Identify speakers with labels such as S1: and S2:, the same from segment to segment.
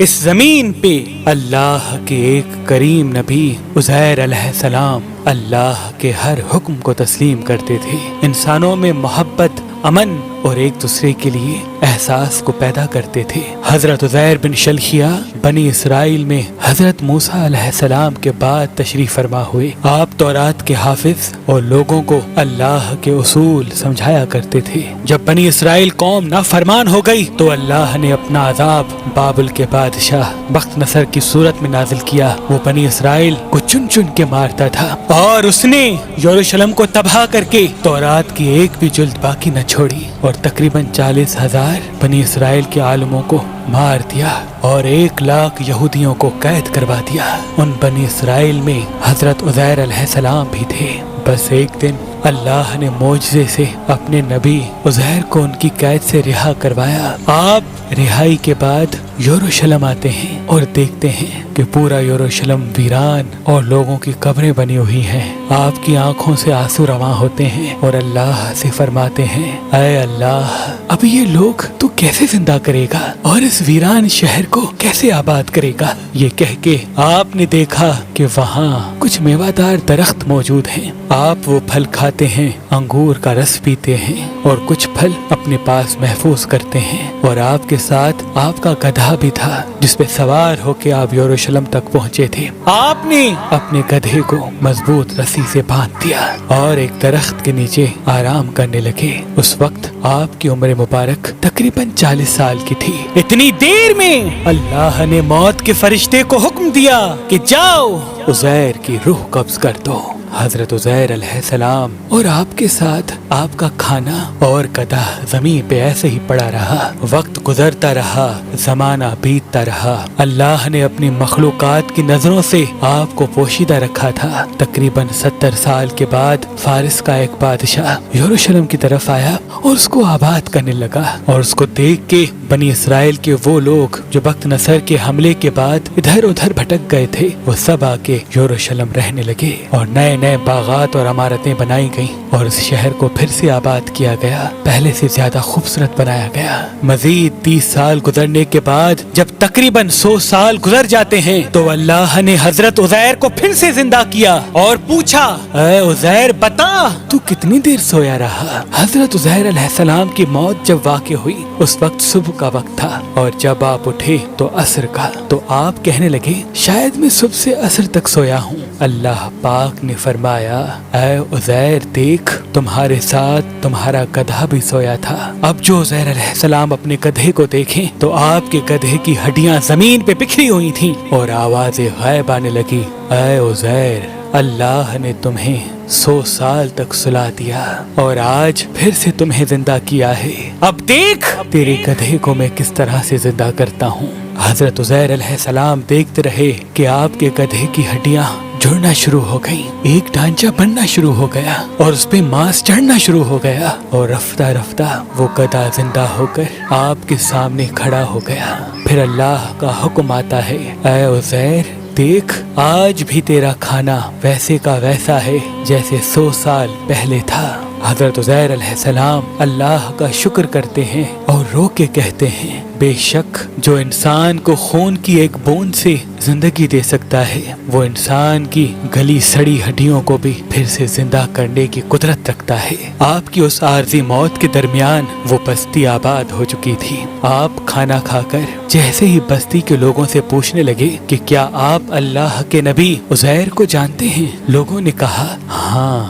S1: اس زمین پہ اللہ کے ایک کریم نبی عزیر علیہ السلام اللہ کے ہر حکم کو تسلیم کرتے تھے، انسانوں میں محبت، امن اور ایک دوسرے کے لیے احساس کو پیدا کرتے تھے۔ حضرت عزیر بن شلخیہ بنی اسرائیل میں حضرت موسیٰ علیہ السلام کے بعد تشریف فرما ہوئے۔ آپ تورات کے حافظ اور لوگوں کو اللہ کے اصول سمجھایا کرتے تھے۔ جب بنی اسرائیل قوم نافرمان ہو گئی تو اللہ نے اپنا عذاب بابل کے بادشاہ بخت نصر کی صورت میں نازل کیا۔ وہ بنی اسرائیل کو چن چن کے مارتا تھا اور اس نے یروشلم کو تباہ کر کے تورات کی ایک بھی جلد باقی نہ چھوڑی، اور تقریباً 40,000 بنی اسرائیل کے عالموں کو مار دیا اور 1,00,000 یہودیوں کو قید کروا دیا۔ ان بنی اسرائیل میں حضرت عزیر علیہ السلام بھی تھے۔ بس ایک دن اللہ نے معجزے سے اپنے نبی عزیر کو ان کی قید سے رہا کروایا۔ آپ رہائی کے بعد یروشلم آتے ہیں اور دیکھتے ہیں کہ پورا یروشلم ویران اور لوگوں کی قبریں بنی ہوئی ہیں۔ آپ کی آنکھوں سے آنسو رواں ہوتے ہیں اور اللہ سے فرماتے ہیں، اے اللہ، اب یہ لوگ تو کیسے زندہ کرے گا اور اس ویران شہر کو کیسے آباد کرے گا؟ یہ کہہ کے آپ نے دیکھا کہ وہاں کچھ میوہ دار درخت موجود ہیں۔ آپ وہ پھل کھاتے ہیں، انگور کا رس پیتے ہیں اور کچھ پھل اپنے پاس محفوظ کرتے ہیں، اور آپ کے ساتھ آپ کا گدھا بھی تھا جس پہ سوار ہو کے آپ یروشلم تک پہنچے تھے۔ آپ نے اپنے گدھے کو مضبوط رسی سے باندھ دیا اور ایک درخت کے نیچے آرام کرنے لگے۔ اس وقت آپ کی عمر مبارک تقریباً 40 سال کی تھی۔ اتنی دیر میں اللہ نے موت کے فرشتے کو حکم دیا کہ جاؤ عزیر کی روح قبض کر دو۔ حضرت عزیر علیہ السلام اور آپ کے ساتھ آپ کا کھانا اور گدھا زمین پہ ایسے ہی پڑا رہا۔ وقت گزرتا رہا، زمانہ بیتتا رہا۔ اللہ نے اپنی مخلوقات کی نظروں سے آپ کو پوشیدہ رکھا تھا۔ تقریباً 70 سال کے بعد فارس کا ایک بادشاہ یروشلم کی طرف آیا اور اس کو آباد کرنے لگا، اور اس کو دیکھ کے بنی اسرائیل کے وہ لوگ جو بخت نصر کے حملے کے بعد ادھر ادھر بھٹک گئے تھے، وہ سب آ کے یروشلم رہنے لگے، اور نئے نئے باغات اور عمارتیں بنائی گئیں، اور اس شہر کو پھر سے آباد کیا گیا، پہلے سے زیادہ خوبصورت بنایا گیا۔ مزید 30 سال گزرنے کے بعد جب تقریباً 100 سال گزر جاتے ہیں تو اللہ نے حضرت عزیر کو پھر سے زندہ کیا اور پوچھا، اے عزیر بتا تو کتنی دیر سویا رہا؟ حضرت عزیر علیہ السلام کی موت جب واقع ہوئی اس وقت صبح کا وقت تھا، اور جب آپ اٹھے تو عصر کا۔ تو آپ کہنے لگے، شاید میں صبح سے عصر تک سویا ہوں۔ اللہ پاک نے فرمایا، اے عزیر دیکھ، تمہارے ساتھ تمہارا گدھا بھی سویا تھا۔ اب جو عزیر علیہ السلام اپنے گدھے کو دیکھیں تو آپ کے گدھے کی ہڈیاں زمین پہ بکھری ہوئی تھیں اور آوازیں غائب آنے لگی۔ اے عزیر، اللہ نے تمہیں 100 سال تک سلا دیا اور آج پھر سے تمہیں زندہ کیا ہے۔ اب دیکھ تیرے گدھے کو میں کس طرح سے زندہ کرتا ہوں۔ حضرت عزیر علیہ السلام دیکھتے رہے کہ آپ کے گدھے کی ہڈیاں جڑنا شروع ہو گئیں، ایک ڈھانچہ بننا شروع ہو گیا اور اس پہ ماس چڑھنا شروع ہو گیا، اور رفتہ رفتہ وہ گدھا زندہ ہو کر آپ کے سامنے کھڑا ہو گیا۔ پھر اللہ کا حکم آتا ہے، اے عزیر دیکھ، آج بھی تیرا کھانا ویسے کا ویسا ہے جیسے 100 سال پہلے تھا۔ حضرت عزیر علیہ السلام اللہ کا شکر کرتے ہیں اور رو کے کہتے ہیں، بے شک جو انسان کو خون کی ایک بوند سے زندگی دے سکتا ہے، وہ انسان کی گلی سڑی ہڈیوں کو بھی پھر سے زندہ کرنے کی قدرت رکھتا ہے۔ آپ کی اس عارضی موت کے درمیان وہ بستی آباد ہو چکی تھی۔ آپ کھانا کھا کر جیسے ہی بستی کے لوگوں سے پوچھنے لگے کہ کیا آپ اللہ کے نبی عزیر کو جانتے ہیں؟ لوگوں نے کہا، ہاں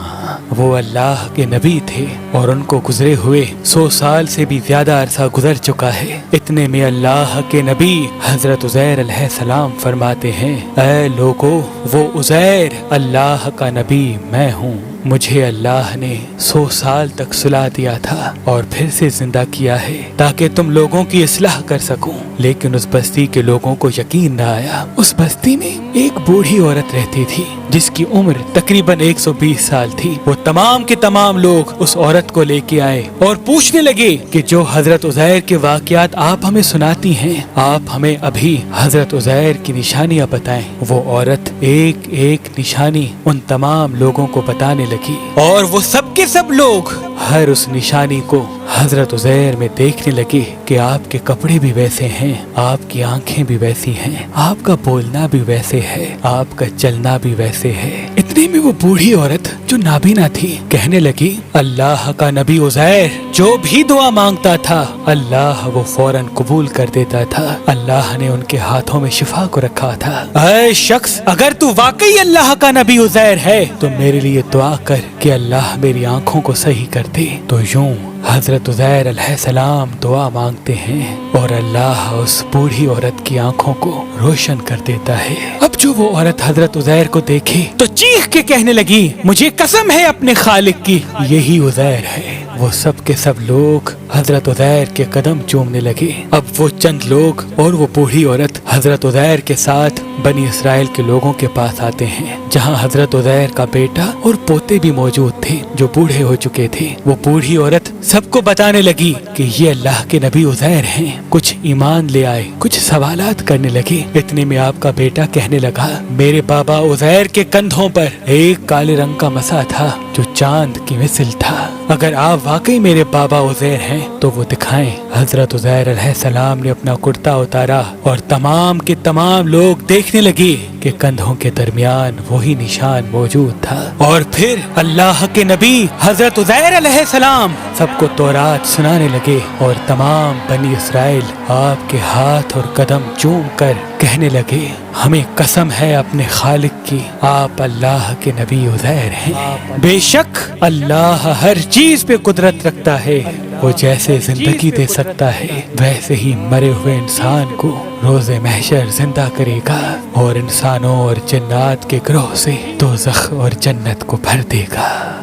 S1: وہ اللہ کے نبی تھے اور ان کو گزرے ہوئے 100 سال سے بھی زیادہ عرصہ گزر چکا ہے۔ اتنے میں اللہ کے نبی حضرت عزیر علیہ السلام فرماتے ہیں، اے لوگو، وہ عزیر اللہ کا نبی میں ہوں، مجھے اللہ نے 100 سال تک سلا دیا تھا اور پھر سے زندہ کیا ہے تاکہ تم لوگوں کی اصلاح کر سکوں۔ لیکن اس بستی کے لوگوں کو یقین نہ آیا۔ اس بستی میں ایک بوڑھی عورت رہتی تھی جس کی عمر تقریباً 120 سال تھی۔ وہ تمام کے تمام لوگ اس عورت کو لے کے آئے اور پوچھنے لگے کہ جو حضرت عزیر کے واقعات آپ ہمیں سناتی ہیں، آپ ہمیں ابھی حضرت عزیر کی نشانیاں بتائیں۔ وہ عورت ایک ایک نشانی ان تمام لوگوں کو بتانے لگی اور وہ سب کے سب لوگ ہر اس نشانی کو حضرت عزیر میں دیکھنے لگے کہ آپ کے کپڑے بھی ویسے ہیں، آپ کی آنکھیں بھی ویسی ہیں، آپ کا بولنا بھی ویسے ہے، آپ کا چلنا بھی ویسے ہے۔ اتنے میں وہ بوڑھی عورت جو نابینا تھی کہنے لگی، اللہ کا نبی عزیر جو بھی دعا مانگتا تھا اللہ وہ فوراً قبول کر دیتا تھا، اللہ نے ان کے ہاتھوں میں شفا کو رکھا تھا۔ اے شخص، اگر تو واقعی اللہ کا نبی عزیر ہے تو میرے لیے دعا کر کہ اللہ میری آنکھوں کو صحیح کر دے۔ تو یوں حضرت عزیر علیہ السلام دعا مانگتے ہیں اور اللہ اس بوڑھی عورت کی آنکھوں کو روشن کر دیتا ہے۔ اب جو وہ عورت حضرت عزیر کو دیکھے تو چیخ کے کہنے لگی، مجھے قسم ہے اپنے خالق کی یہی عزیر ہے۔ وہ سب کے سب لوگ حضرت عزیر کے قدم چومنے لگے۔ اب وہ چند لوگ اور وہ بوڑھی عورت حضرت عزیر کے ساتھ بنی اسرائیل کے لوگوں کے پاس آتے ہیں، جہاں حضرت عزیر کا بیٹا اور پوتے بھی موجود تھے جو بوڑھے ہو چکے تھے۔ وہ بوڑھی عورت سب کو بتانے لگی کہ یہ اللہ کے نبی عزیر ہیں، کچھ ایمان لے آئے، کچھ سوالات کرنے لگے۔ اتنے میں آپ کا بیٹا کہنے لگا، میرے بابا عزیر کے کندھوں پر ایک کالے رنگ کا مسا تھا جو چاند کی مثل تھا، اگر آپ واقعی میرے بابا عزیر ہیں تو وہ دکھائیں۔ حضرت عزیر علیہ السلام نے اپنا کرتا اتارا اور تمام کے تمام لوگ دیکھنے لگے کہ کندھوں کے درمیان وہی نشان موجود تھا۔ اور پھر اللہ کے نبی حضرت عزیر علیہ السلام سب کو تورات سنانے لگے اور تمام بنی اسرائیل آپ کے ہاتھ اور قدم چوم کر کہنے لگے، ہمیں قسم ہے اپنے خالق کی آپ اللہ کے نبی عزیر ہیں۔ بے شک اللہ ہر چیز پہ قدرت رکھتا ہے، وہ جیسے زندگی دے سکتا ہے ویسے ہی مرے ہوئے انسان کو روز محشر زندہ کرے گا اور انسانوں اور جنات کے گروہ سے دوزخ اور جنت کو بھر دے گا۔